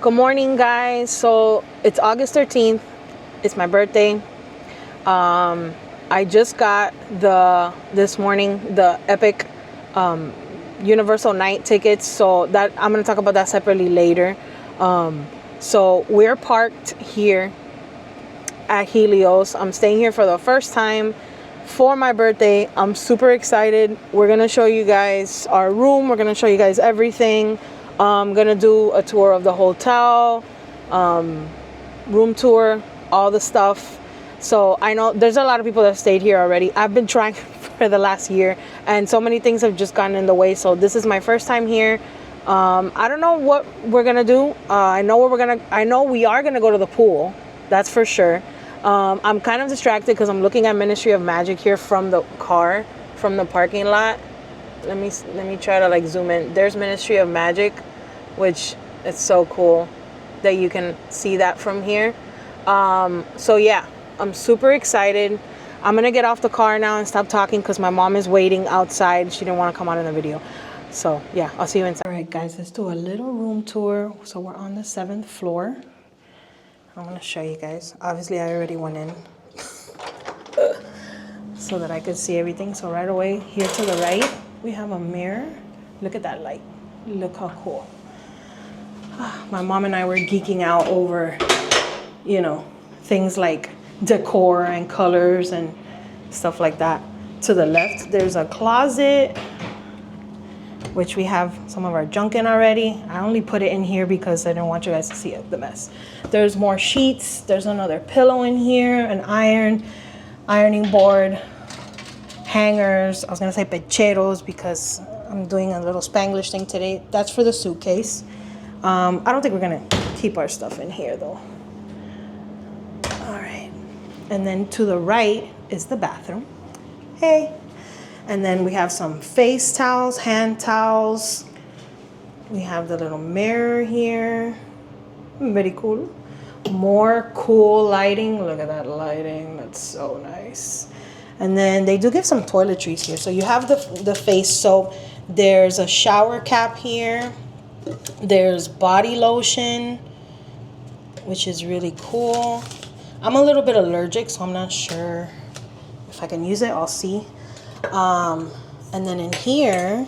Good morning, guys. So it's August 13th. It's my birthday. I just got this morning the Epic Universal Night tickets. So that I'm gonna talk about that separately later. So we're parked here at Helios. I'm staying here for the first time for my birthday. I'm super excited. We're gonna show you guys our room. We're gonna show you guys everything. I'm gonna do a tour of the hotel, room tour, all the stuff. So I know there's a lot of people that stayed here already. I've been trying for the last year, and so many things have just gotten in the way. So this is my first time here. I don't know what we're gonna do. I know we are gonna go to the pool. That's for sure. I'm kind of distracted because I'm looking at Ministry of Magic here from the car, from the parking lot. Let me try to like zoom in. There's Ministry of Magic, which is so cool that you can see that from here. So yeah, I'm super excited. I'm gonna get off the car now and stop talking because my mom is waiting outside. She didn't want to come out in the video. So yeah, I'll see you inside. All right, guys, let's do a little room tour. So we're on the 7th floor. I'm gonna show you guys. Obviously, I already went in so that I could see everything. So right away, here to the right, we have a mirror. Look at that light. Look how cool. My mom and I were geeking out over, things like decor and colors and stuff like that. To the left, there's a closet, which we have some of our junk in already. I only put it in here because I didn't want you guys to see the mess. There's more sheets. There's another pillow in here, an ironing board, hangers. I was gonna say pecheros because I'm doing a little Spanglish thing today. That's for the suitcase. I don't think we're gonna keep our stuff in here though. All right, and then to the right is the bathroom. Hey. And then we have some face towels, hand towels. We have the little mirror here. Very cool. More cool lighting. Look at that lighting. That's so nice. And then they do give some toiletries here. So you have the face soap. There's a shower cap here. There's body lotion, which is really cool. I'm a little bit allergic, so I'm not sure if I can use it. I'll see. And then in here,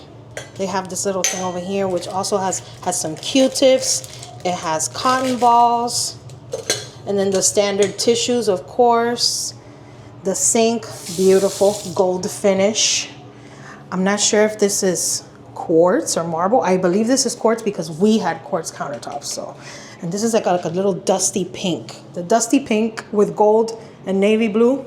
they have this little thing over here, which also has some Q-tips. It has cotton balls. And then the standard tissues, of course. The sink, beautiful gold finish. I'm not sure if this is quartz or marble. I believe this is quartz because we had quartz countertops. So, and this is like a little dusty pink. The dusty pink with gold and navy blue.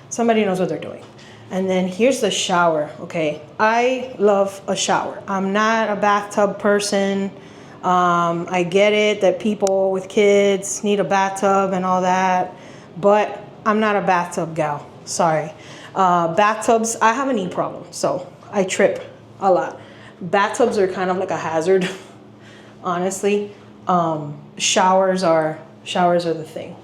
Somebody knows what they're doing. And then here's the shower, okay? I love a shower. I'm not a bathtub person. I get it that people with kids need a bathtub and all that, but I'm not a bathtub gal, sorry. Bathtubs, I have a knee problem, so I trip a lot. Bathtubs are kind of like a hazard, honestly. Showers are the thing.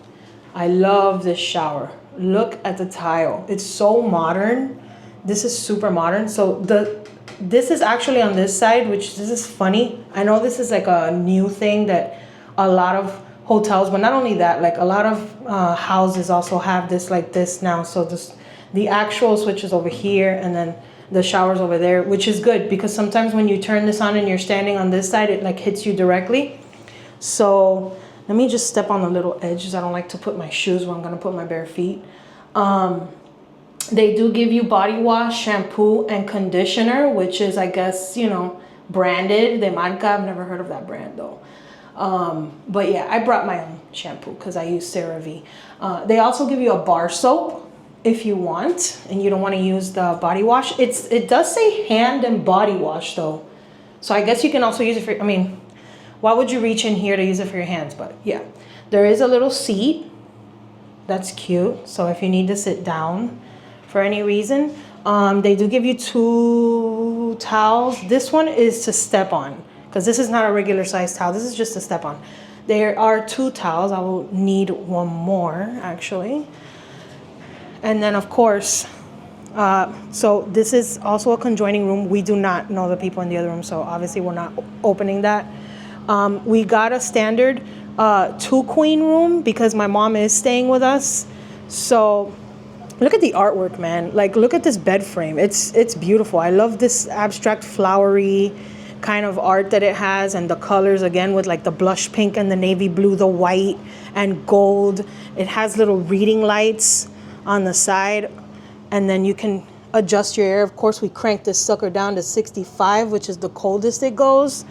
I love this shower. Look at the tile. It's so modern. This is super modern. So this is actually on this side, which this is funny. I know this is like a new thing that a lot of hotels, but not only that, like a lot of houses also have this like this now. So the actual switch is over here and then the shower's over there, which is good because sometimes when you turn this on and you're standing on this side, it like hits you directly. So let me just step on the little edges. I don't like to put my shoes where I'm gonna put my bare feet. They do give you body wash, shampoo, and conditioner, which is, I guess, branded. De Marca, I've never heard of that brand though. But yeah, I brought my own shampoo because I use CeraVe. They also give you a bar soap if you want, and you don't want to use the body wash. It does say hand and body wash though. So I guess you can also use it for, why would you reach in here to use it for your hands? But yeah, there is a little seat. That's cute. So if you need to sit down for any reason, they do give you 2 towels. This one is to step on because this is not a regular size towel. This is just to step on. There are 2 towels. I will need one more actually. And then of course, so this is also a conjoining room. We do not know the people in the other room. So obviously we're not opening that. We got a standard 2-queen room because my mom is staying with us. So look at the artwork, man. Like, look at this bed frame. It's beautiful. I love this abstract flowery kind of art that it has, and the colors again with like the blush pink and the navy blue, the white and gold. It has little reading lights on the side, and then you can adjust your air. Of course, we cranked this sucker down to 65, which is the coldest it goes.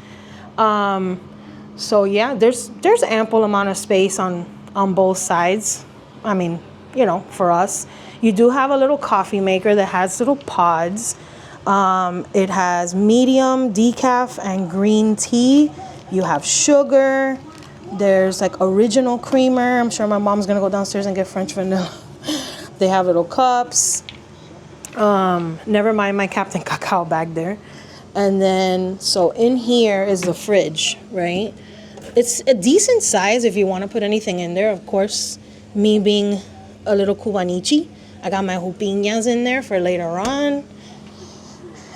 So yeah, there's ample amount of space on both sides. I mean, you know, for us. You do have a little coffee maker that has little pods. It has medium, decaf, and green tea. You have sugar. There's like original creamer. I'm sure my mom's gonna go downstairs and get French vanilla. They have little cups. Never mind my Captain Cacao bag there. And then, so in here is the fridge, right? It's a decent size if you want to put anything in there. Of course, me being a little Cubanichi, I got my jupiñas in there for later on.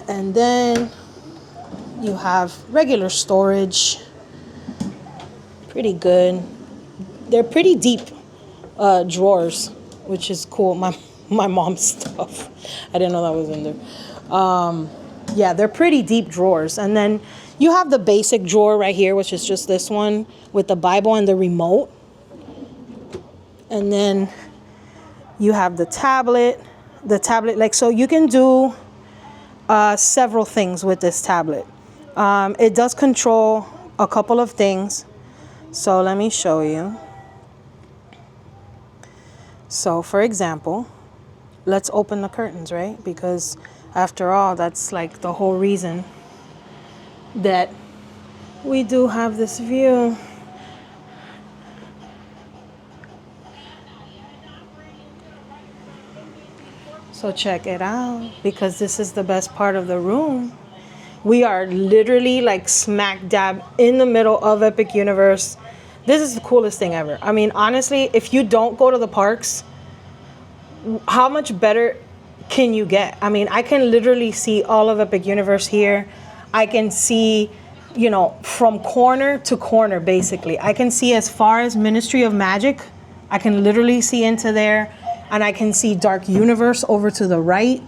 And then you have regular storage. Pretty good. They're pretty deep drawers, which is cool. My mom's stuff. I didn't know that was in there. Yeah, they're pretty deep drawers. And then you have the basic drawer right here, which is just this one with the Bible and the remote. And then you have the tablet. Like, so you can do several things with this tablet. It does control a couple of things. So let me show you. So for example, let's open the curtains, right? Because after all, that's like the whole reason that we do have this view. So check it out, because this is the best part of the room. We are literally like smack dab in the middle of Epic Universe. This is the coolest thing ever. I mean, honestly, if you don't go to the parks, how much better can you get? I mean, I can literally see all of Epic Universe here. I can see, you know, from corner to corner, basically. I can see as far as Ministry of Magic. I can literally see into there. And I can see Dark Universe over to the right.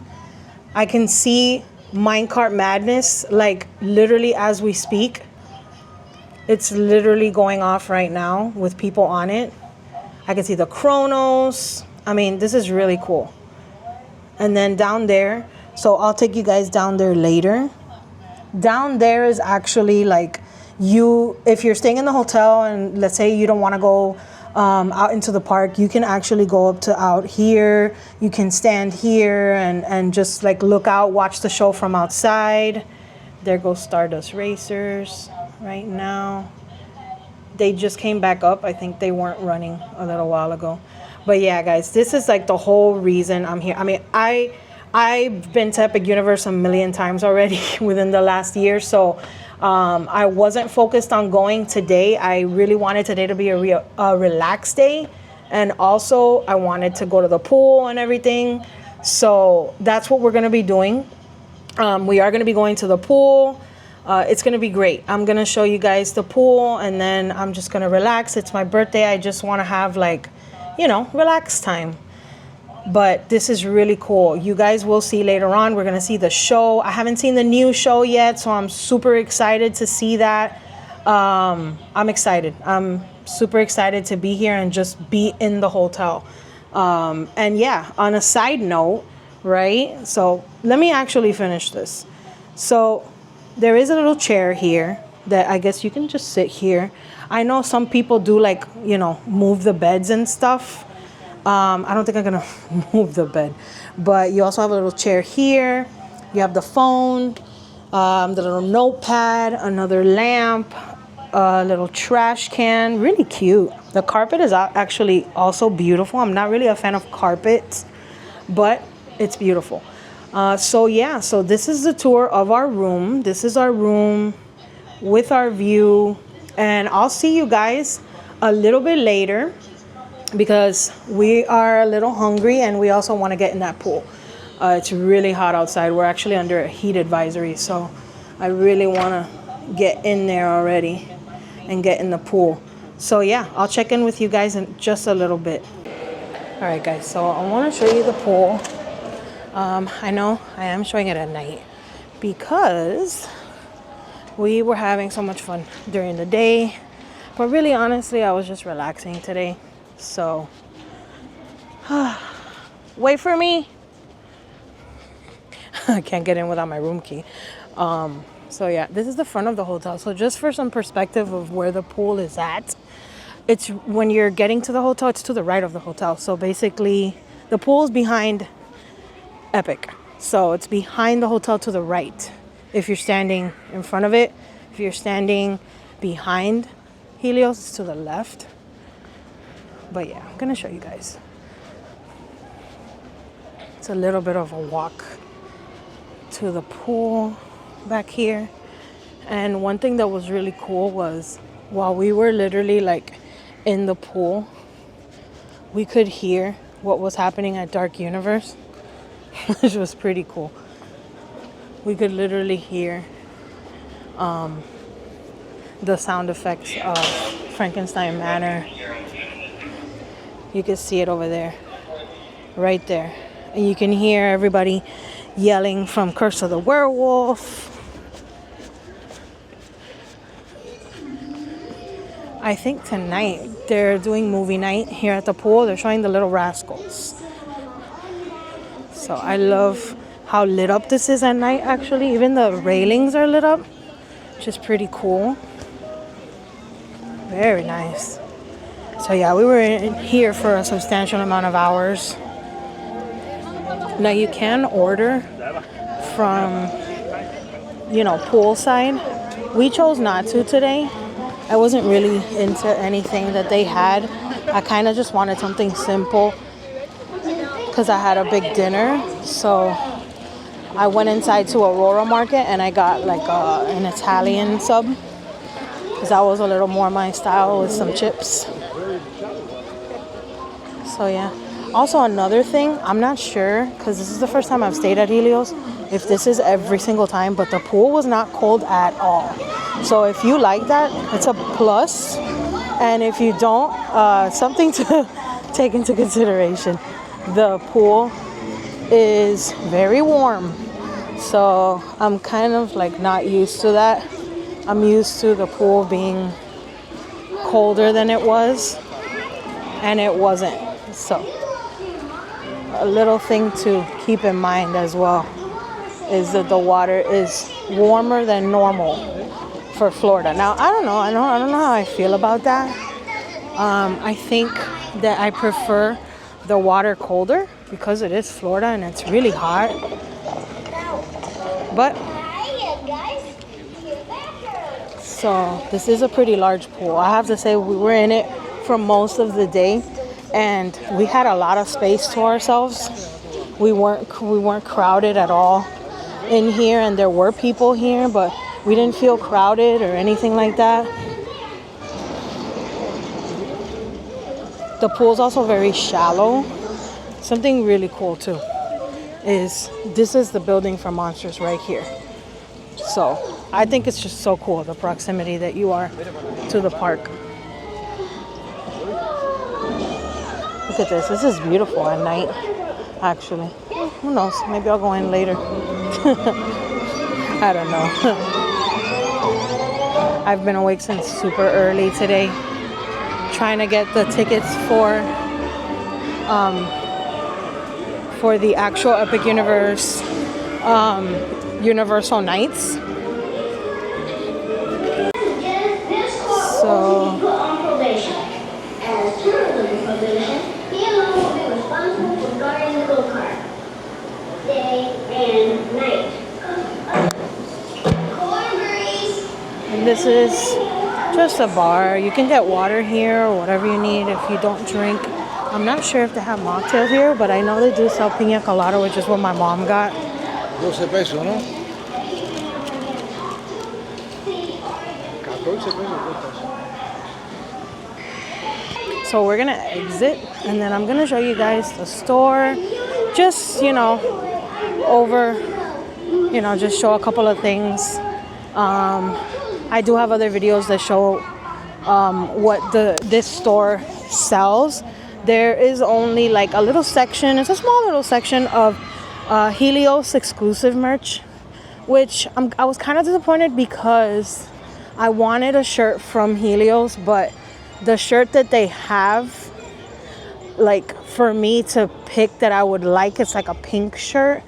I can see Minecart Madness, like literally as we speak. It's literally going off right now with people on it. I can see the Chronos. I mean, this is really cool. And then down there, so I'll take you guys down there later. Down there is actually like if you're staying in the hotel and let's say you don't want to go out into the park, you can actually go up to out here. You can stand here and just like look out, watch the show from outside. There goes Stardust Racers right now. They just came back up. I think they weren't running a little while ago. But yeah, guys, this is like the whole reason I'm here. I mean, I've been to Epic Universe a million times already within the last year. So I wasn't focused on going today. I really wanted today to be a relaxed day. And also I wanted to go to the pool and everything. So that's what we're going to be doing. We are going to be going to the pool. It's going to be great. I'm going to show you guys the pool and then I'm just going to relax. It's my birthday. I just want to have like, you know, relax time. But this is really cool. You guys will see later on. We're going to see the show. I haven't seen the new show yet, so I'm super excited to see that. I'm excited. I'm super excited to be here and just be in the hotel. And yeah, on a side note, right? So let me actually finish this. So there is a little chair here that I guess you can just sit here. I know some people do like, you know, move the beds and stuff. I don't think I'm gonna move the bed, but you also have a little chair here. You have the phone, the little notepad, another lamp, a little trash can, really cute. The carpet is actually also beautiful. I'm not really a fan of carpets, but it's beautiful. So yeah, so this is the tour of our room. This is our room with our view, and I'll see you guys a little bit later because we are a little hungry and we also want to get in that pool. It's really hot outside. We're actually under a heat advisory, so I really want to get in there already. and get in the pool. So yeah, I'll check in with you guys in just a little bit. All right, guys, so I want to show you the pool. I know I am showing it at night because we were having so much fun during the day, but really honestly I was just relaxing today. So wait for me. I can't get in without my room key. So yeah, this is the front of the hotel. So just for some perspective of where the pool is at, it's when you're getting to the hotel, it's to the right of the hotel. So basically the pool is behind Epic. So it's behind the hotel to the right. If you're standing in front of it, if you're standing behind Helios, it's to the left. But yeah, I'm gonna show you guys. It's a little bit of a walk to the pool back here. And one thing that was really cool was while we were literally like in the pool, we could hear what was happening at Dark Universe, which was pretty cool. We could literally hear the sound effects of Frankenstein Manor. You can see it over there, right there. And you can hear everybody yelling from Curse of the Werewolf. I think tonight they're doing movie night here at the pool. They're showing The Little Rascals. So I love how lit up this is at night, actually. Even the railings are lit up, which is pretty cool. Very nice. So yeah, we were in here for a substantial amount of hours. Now you can order from, poolside. We chose not to today. I wasn't really into anything that they had. I kind of just wanted something simple because I had a big dinner. So I went inside to Aurora Market and I got like an Italian sub because that was a little more my style with some chips. So yeah. Also another thing, I'm not sure because this is the first time I've stayed at Helios, if this is every single time, but the pool was not cold at all. So if you like that, it's a plus. And if you don't, something to take into consideration. The pool is very warm. So I'm kind of like not used to that. I'm used to the pool being colder than it was. And it wasn't. So a little thing to keep in mind as well is that the water is warmer than normal for Florida. Now, I don't know how I feel about that. I think that I prefer the water colder because it is Florida and it's really hot. But so this is a pretty large pool. I have to say we were in it for most of the day. And we had a lot of space to ourselves. We weren't crowded at all in here, and there were people here, but we didn't feel crowded or anything like that. The pool's also very shallow. Something really cool too is this is the building for Monsters right here. So I think it's just so cool, the proximity that you are to the park. Look at this. This is beautiful at night, actually. Who knows? Maybe I'll go in later. I don't know. I've been awake since super early today, trying to get the tickets for the actual Epic Universe Universal Nights. So and this is just a bar. You can get water here or whatever you need if you don't drink. I'm not sure if they have mocktail here, but I know they do sell piña colada, which is what my mom got. 12 pesos, ¿no? 14 pesos. So we're gonna exit and then I'm gonna show you guys the store. Just, just show a couple of things. I do have other videos that show what this store sells. There is only like a little section, it's a small little section of Helios exclusive merch, which I was kind of disappointed because I wanted a shirt from Helios, but the shirt that they have, like for me to pick that I would like, it's like a pink shirt,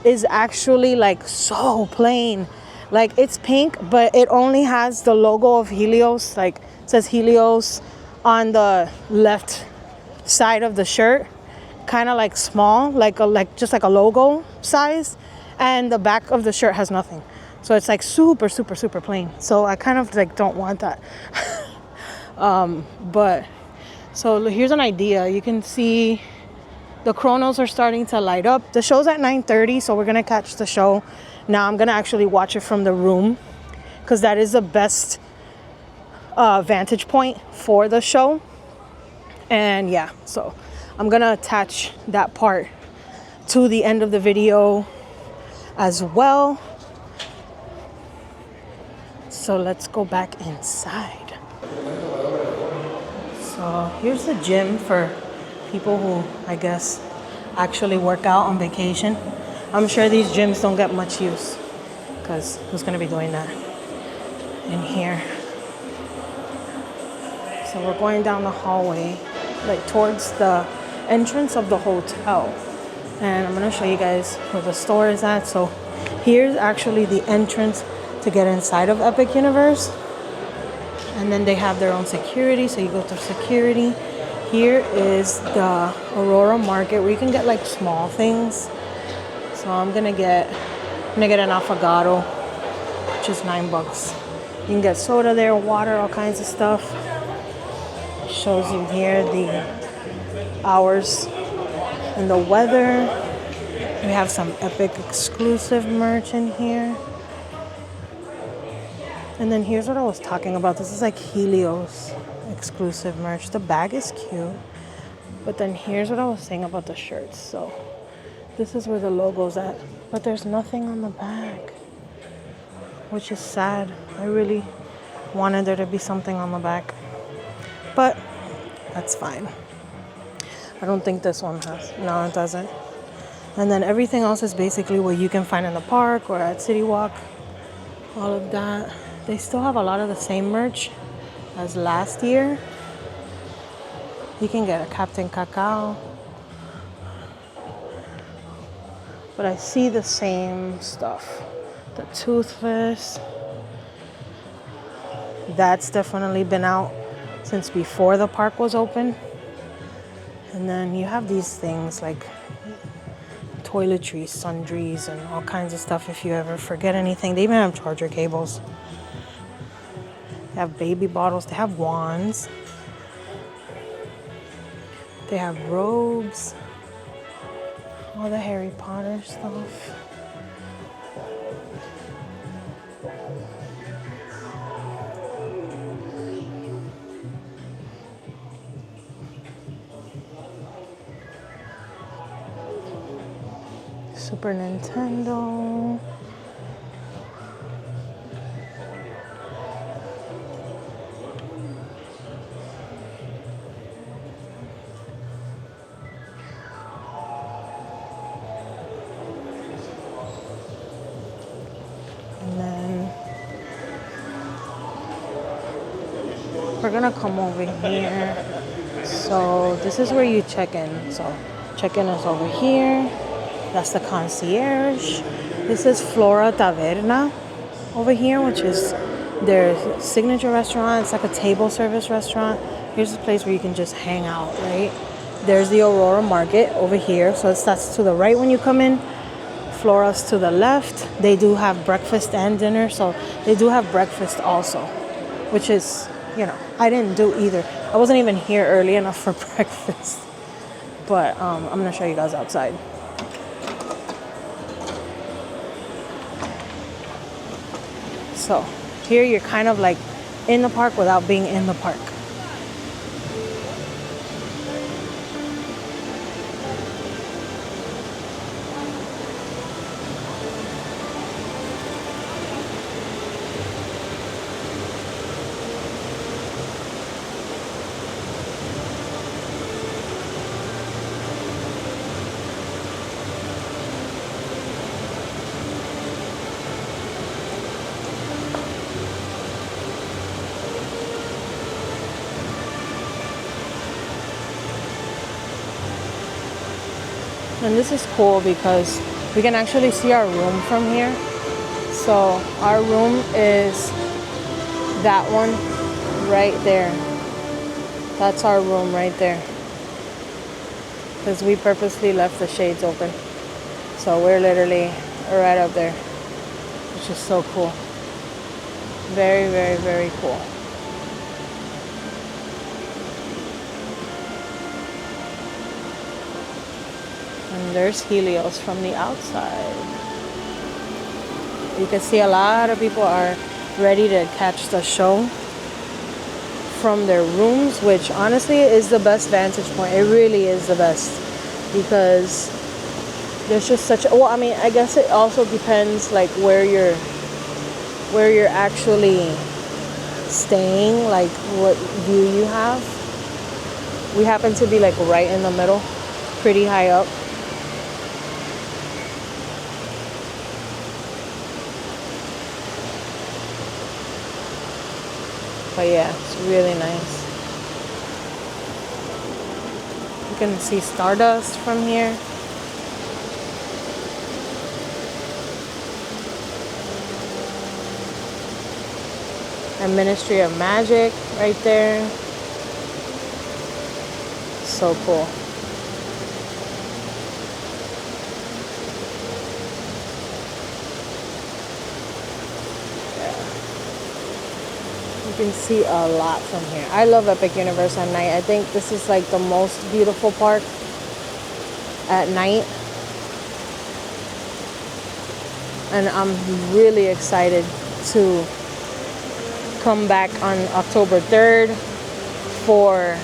is actually like so plain. Like it's pink, but it only has the logo of Helios, like it says Helios on the left side of the shirt, kind of like small, like just like a logo size, and the back of the shirt has nothing. So it's like super plain. So I kind of like don't want that. But so here's an idea. You can see the chronos are starting to light up. The show's at 9:30, so we're gonna catch the show. Now I'm gonna actually watch it from the room because that is the best vantage point for the show. And yeah, so I'm gonna attach that part to the end of the video as well. So let's go back inside. So here's the gym for people who, I guess, actually work out on vacation. I'm sure these gyms don't get much use because who's gonna be doing that in here? So we're going down the hallway, like towards the entrance of the hotel. And I'm gonna show you guys where the store is at. So here's actually the entrance to get inside of Epic Universe. And then they have their own security, so you go through security. Here is the Aurora Market where you can get like small things. So I'm gonna get an affogato, which is $9. You can get soda there, water, all kinds of stuff. Shows you here the hours and the weather. We have some Epic exclusive merch in here. And then here's what I was talking about. This is like Helios exclusive merch. The bag is cute. But then here's what I was saying about the shirts. So this is where the logo's at. But there's nothing on the back, which is sad. I really wanted there to be something on the back. But that's fine. I don't think this one has. No, it doesn't. And then everything else is basically what you can find in the park or at City Walk. All of that. They still have a lot of the same merch as last year. You can get a Captain Cacao. But I see the same stuff. The Toothless. That's definitely been out since before the park was open. And then you have these things like toiletries, sundries, and all kinds of stuff if you ever forget anything. They even have charger cables. They have baby bottles. They have wands. They have robes. All the Harry Potter stuff. Super Nintendo. And then we're gonna come over here. So this is where you check in. So check-in is over here. That's the concierge. This is Flora Taverna over here, which is their signature restaurant. It's like a table service restaurant. Here's a place where you can just hang out, right? There's the Aurora Market over here. So that's to the right when you come in. Flora's to the left. They do have breakfast and dinner. So they do have breakfast also, which is, you know, I didn't do either. I wasn't even here early enough for breakfast. But I'm going to show you guys outside. So here you're kind of like in the park without being in the park. And this is cool because we can actually see our room from here. So our room is that one right there. That's our room right there. Because we purposely left the shades open. So we're literally right up there, which is so cool. Very, very, very cool. And there's Helios from the outside. You can see a lot of people are ready to catch the show from their rooms, which honestly is the best vantage point. It really is the best, because there's just such a, well, I mean, I guess it also depends like where you're actually staying, like what view you have. We happen to be like right in the middle, pretty high up. But yeah, it's really nice. You can see Stardust from here. And Ministry of Magic right there. So cool. You can see a lot from here. I love Epic Universe at night. I think this is like the most beautiful park at night. And I'm really excited to come back on October 3rd for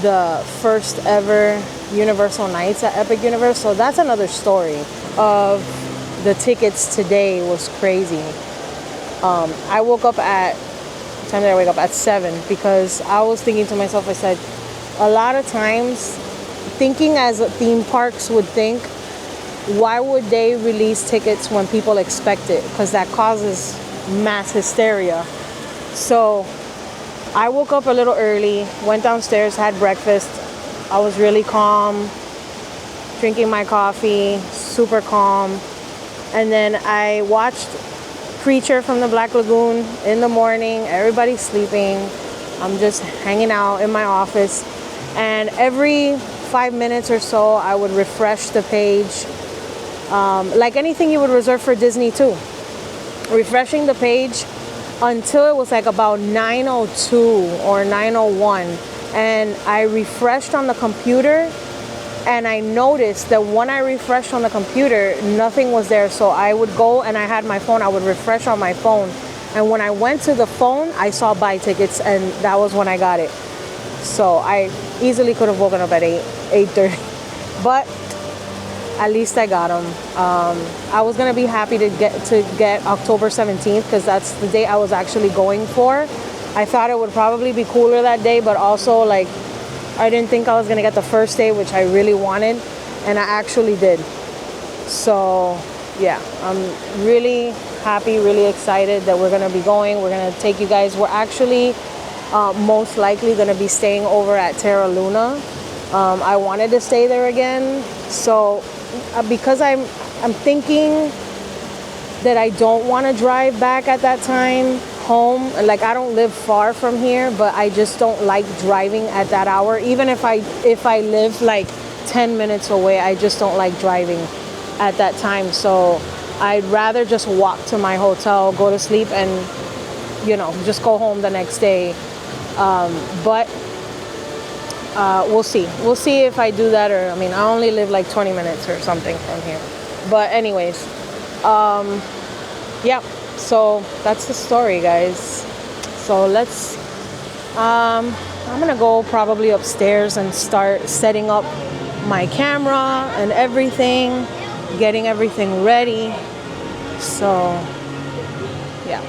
the first ever Universal Nights at Epic Universe. So that's another story of the tickets today was crazy. I woke up at, what time did I wake up? At 7, because I was thinking to myself, I said, a lot of times, thinking as theme parks would think, why would they release tickets when people expect it? Because that causes mass hysteria. So I woke up a little early, went downstairs, had breakfast. I was really calm, drinking my coffee, super calm. And then I watched Preacher from the Black Lagoon in the morning. Everybody's sleeping. I'm just hanging out in my office. And every 5 minutes or so, I would refresh the page. Like anything you would reserve for Disney too. Refreshing the page until it was like about 9:02 or 9:01, and I refreshed on the computer, and I noticed that when I refreshed on the computer, nothing was there. So I would go, and I had my phone, I would refresh on my phone, and when I went to the phone, I saw buy tickets, and that was when I got it. So I easily could have woken up at 8:30, but at least I got them. I was gonna be happy to get October 17th, because that's the day I was actually going for. I thought it would probably be cooler that day, but also like I didn't think I was gonna get the first day, which I really wanted, and I actually did. So yeah, I'm really happy, really excited that we're gonna be going. We're gonna take you guys. We're actually most likely gonna be staying over at Terra Luna. I wanted to stay there again, so because I'm thinking that I don't want to drive back at that time home. Like, I don't live far from here, but I just don't like driving at that hour. Even if I live like 10 minutes away, I just don't like driving at that time. So I'd rather just walk to my hotel, go to sleep, and just go home the next day. But we'll see. We'll see if I do that, or I only live like 20 minutes or something from here. But anyways, yeah. So that's the story, guys. So let's. I'm gonna go probably upstairs and start setting up my camera and everything, getting everything ready. So yeah.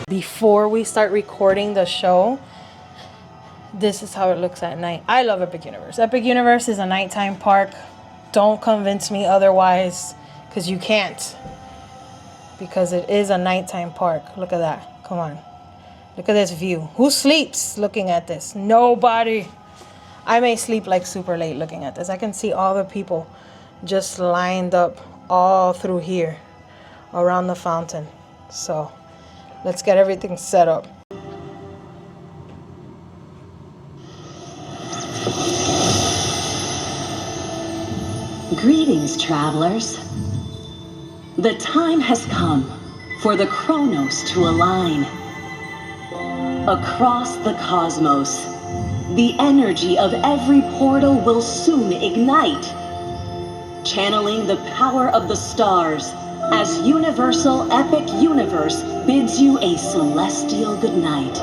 Before we start recording the show, this is how it looks at night. I love Epic Universe. Epic Universe is a nighttime park. Don't convince me otherwise, because you can't. Because it is a nighttime park. Look at that. Come on. Look at this view. Who sleeps looking at this? Nobody. I may sleep like super late looking at this. I can see all the people just lined up all through here around the fountain. So let's get everything set up. Greetings, travelers. The time has come for the Chronos to align. Across the cosmos, the energy of every portal will soon ignite, channeling the power of the stars as Universal Epic Universe bids you a celestial goodnight.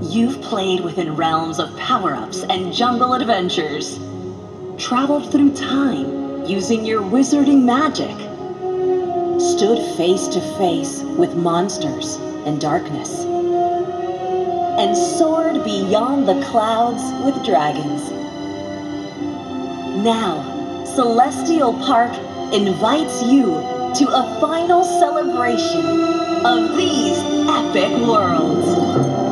You've played within realms of power-ups and jungle adventures, traveled through time using your wizarding magic, stood face to face with monsters and darkness, and soared beyond the clouds with dragons. Now, Celestial Park invites you to a final celebration of these epic worlds.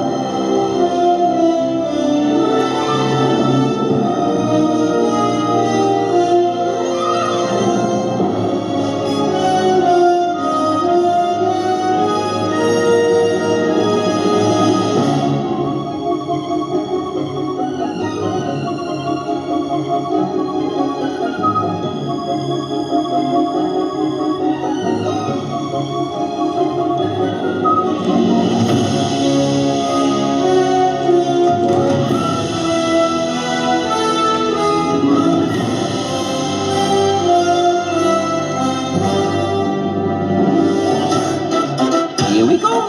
Here we go!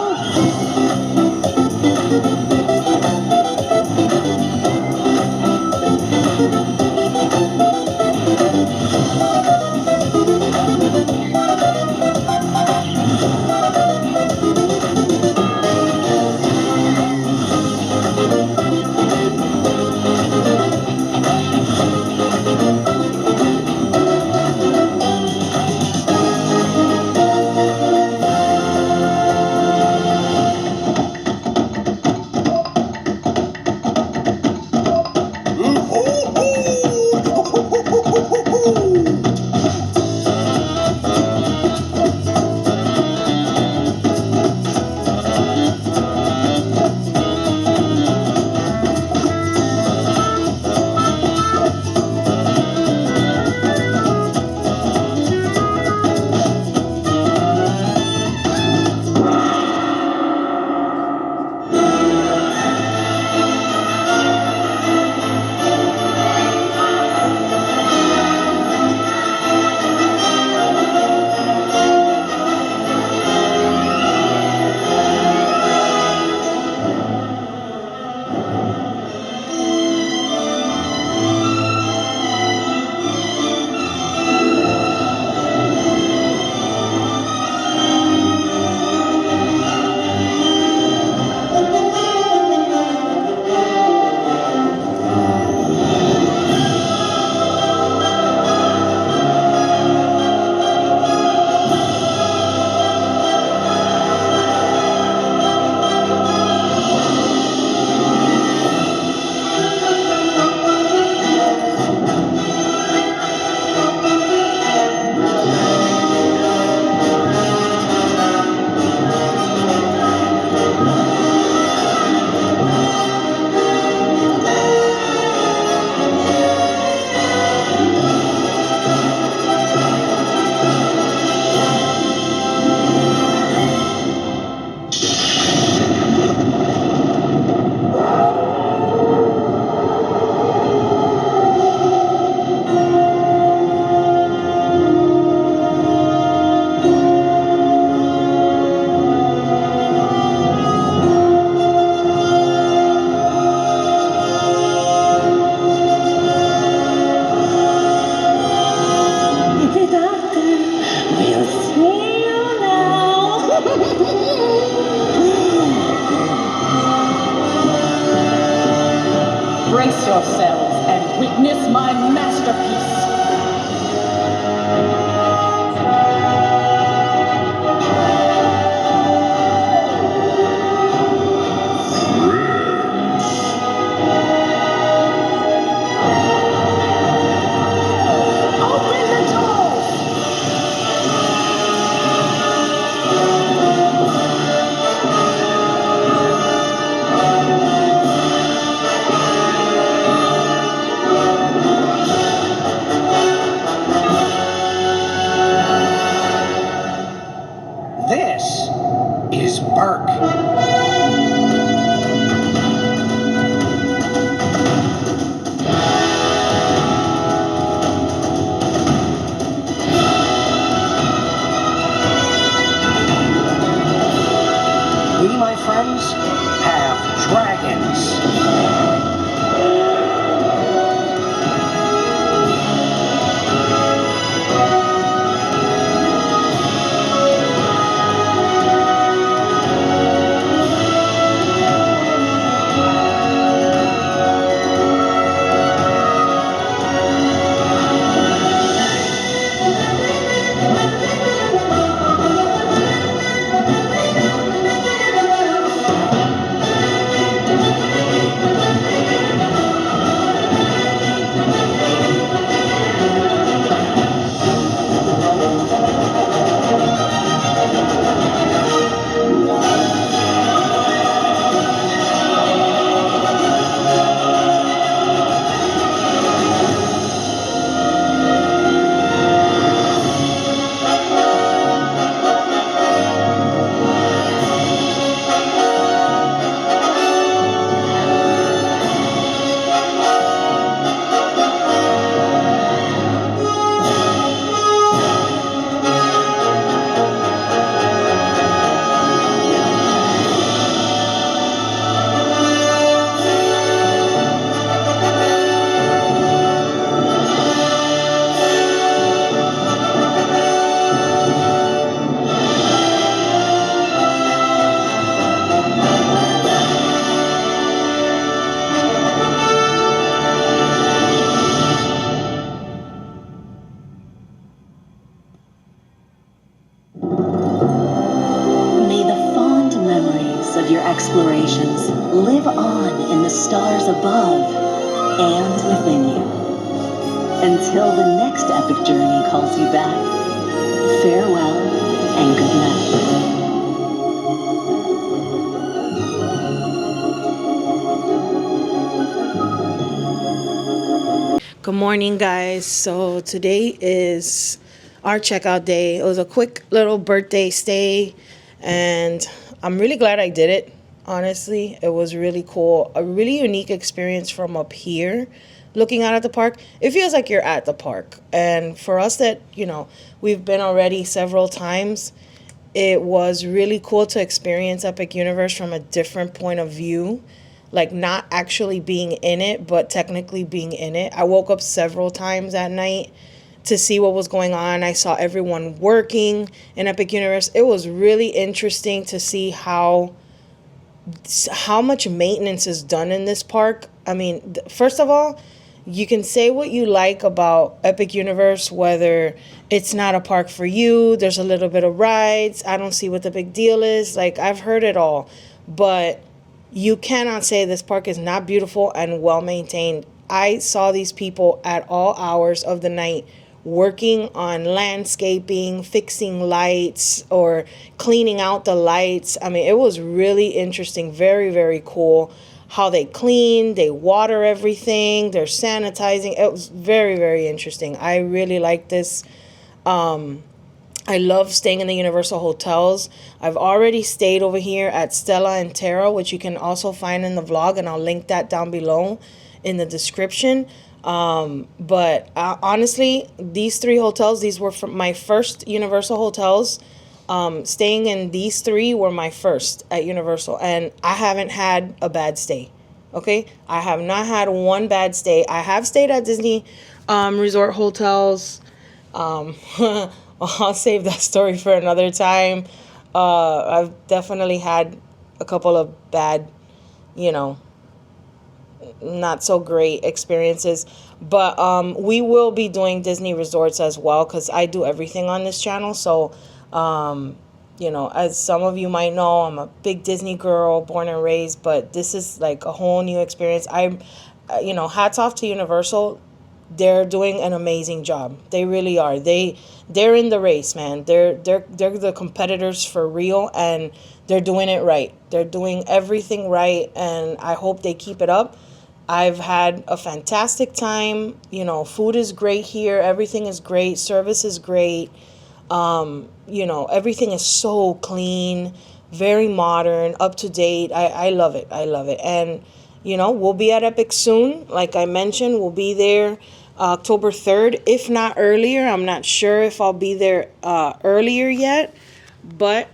park. We, my friends, have dragons. May the fond memories of your explorations live on in the stars above and within you. Until the next epic journey calls you back, farewell and good night. Good morning, guys. So today is our checkout day. It was a quick little birthday stay, and I'm really glad I did it. Honestly, it was really cool. A really unique experience from up here, looking out at the park. It feels like you're at the park. And for us that, we've been already several times, it was really cool to experience Epic Universe from a different point of view. Like not actually being in it, but technically being in it. I woke up several times at night to see what was going on. I saw everyone working in Epic Universe. It was really interesting to see how much maintenance is done in this park. I mean, first of all, you can say what you like about Epic Universe, whether it's not a park for you, there's a little bit of rides, I don't see what the big deal is. Like, I've heard it all. But you cannot say this park is not beautiful and well maintained. I saw these people at all hours of the night working on landscaping, fixing lights, or cleaning out the lights. I mean, it was really interesting. Very, very cool how they clean, they water everything, they're sanitizing. It was very, very interesting. I really like this. I love staying in the Universal hotels. I've already stayed over here at Stella and Terra, which you can also find in the vlog, and I'll link that down below in the description. But honestly, these three hotels, these were from my first Universal hotels. Staying in these three were my first at Universal, and I haven't had a bad stay. Okay, I have not had one bad stay. I have stayed at Disney resort hotels. I'll save that story for another time. I've definitely had a couple of bad, not so great experiences. But we will be doing Disney resorts as well, because I do everything on this channel. So, as some of you might know, I'm a big Disney girl, born and raised. But this is like a whole new experience. Hats off to Universal. They're doing an amazing job. They really are. They're in the race, man. They're the competitors for real, and they're doing it right. They're doing everything right, and I hope they keep it up. I've had a fantastic time. Food is great here. Everything is great. Service is great. Everything is so clean, very modern, up to date. I love it. I love it. And, you know, we'll be at Epic soon. Like I mentioned, we'll be there October 3rd, if not earlier. I'm not sure if I'll be there earlier yet, but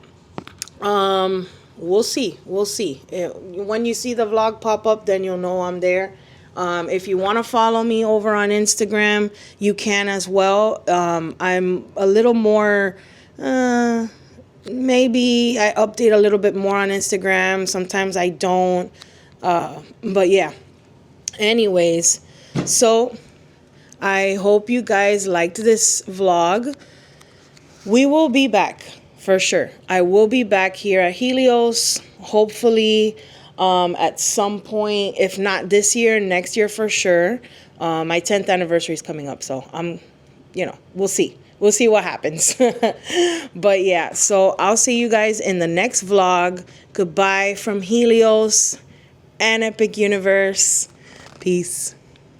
we'll see. We'll see. When you see the vlog pop up, then you'll know I'm there. If you want to follow me over on Instagram, you can as well. I'm a little more, maybe I update a little bit more on Instagram. Sometimes I don't. But yeah. Anyways, so I hope you guys liked this vlog. We will be back for sure. I will be back here at Helios, hopefully at some point, if not this year, next year for sure. My 10th anniversary is coming up, so you know, we'll see. We'll see what happens. But yeah, so I'll see you guys in the next vlog. Goodbye from Helios and Epic Universe. Peace.